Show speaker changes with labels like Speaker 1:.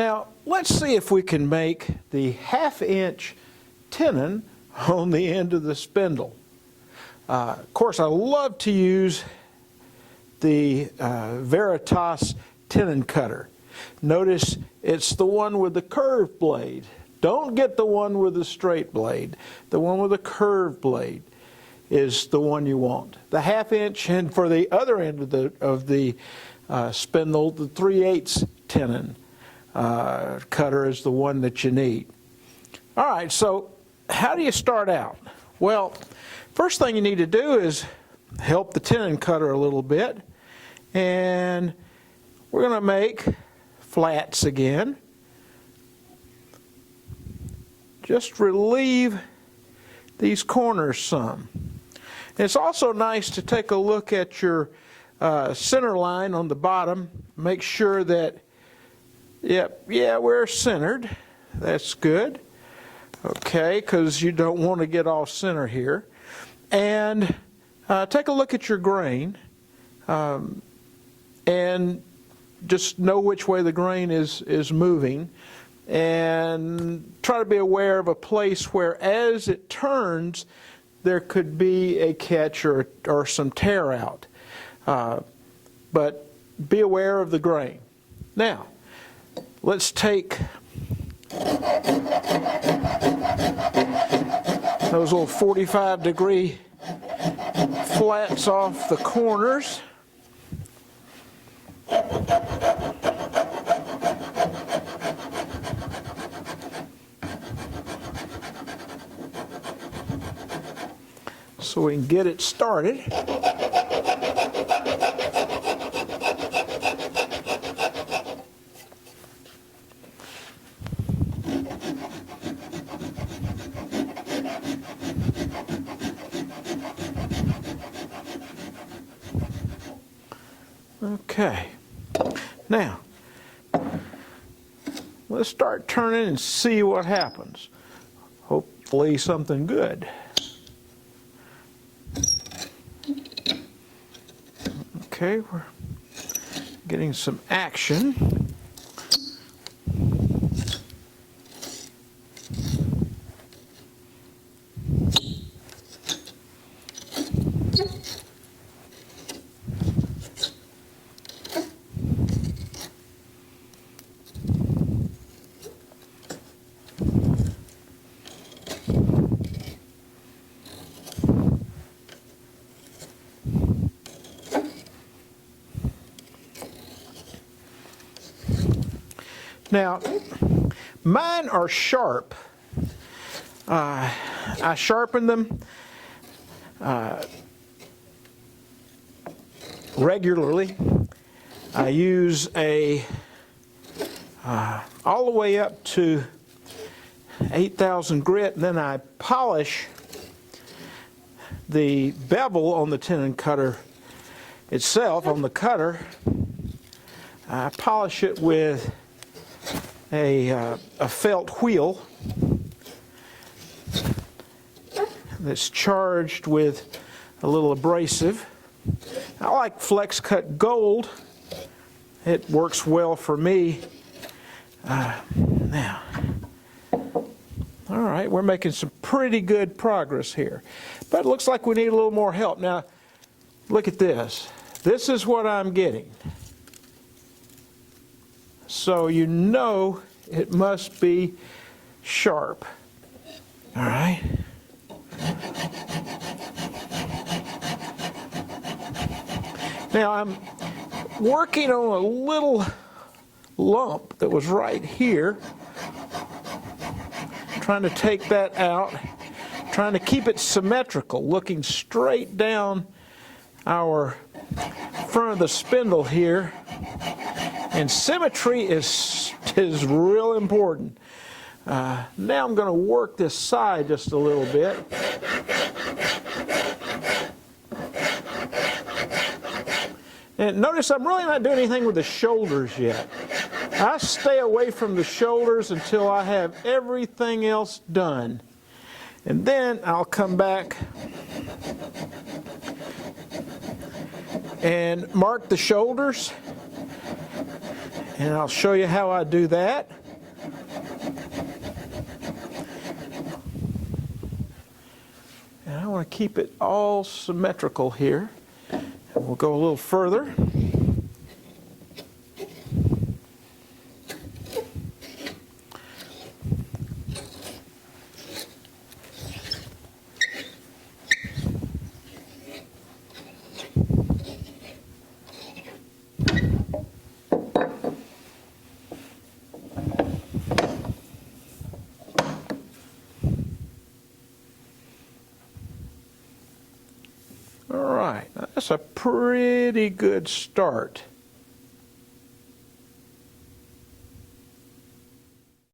Speaker 1: Now, let's see if we can make the 1/2-inch tenon on the end of the spindle. Of course, I love to use the Veritas tenon cutter. Notice it's the one with the curved blade. Don't get the one with the straight blade. The one with the curved blade is the one you want. The 1/2-inch, and for the other end of the spindle, the 3/8 tenon cutter is the one that you need. All right, so how do you start out? Well, first thing you need to do is help the tenon cutter a little bit, and we're going to make flats again. Just relieve these corners some. It's also nice to take a look at your center line on the bottom. Make sure that, yeah, we're centered. That's good. Okay, because you don't want to get off center here. And take a look at your grain and just know which way the grain is moving. And try to be aware of a place where as it turns, there could be a catch or some tear out. But be aware of the grain. Now, let's take those little 45-degree flats off the corners. So we can get it started. Okay, now let's start turning and see what happens. Hopefully something good. Okay, we're getting some action. Now, mine are sharp. I sharpen them regularly. I use a all the way up to 8,000 grit, and then I polish the bevel on the tenon cutter itself, on the cutter. I polish it with a felt wheel that's charged with a little abrasive. I like Flex Cut Gold. It works well for me. Now, all right, we're making some pretty good progress here, but it looks like we need a little more help. Now, look at this. This is what I'm getting. So you know it must be sharp. All right. Now I'm working on a little lump that was right here. Trying to take that out. Trying to keep it symmetrical, looking straight down our front of the spindle here. And symmetry is real important. Now I'm going to work this side just a little bit. And notice I'm really not doing anything with the shoulders yet. I stay away from the shoulders until I have everything else done. And then I'll come back and mark the shoulders. And I'll show you how I do that. And I want to keep it all symmetrical here. And we'll go a little further. All right, now that's a pretty good start.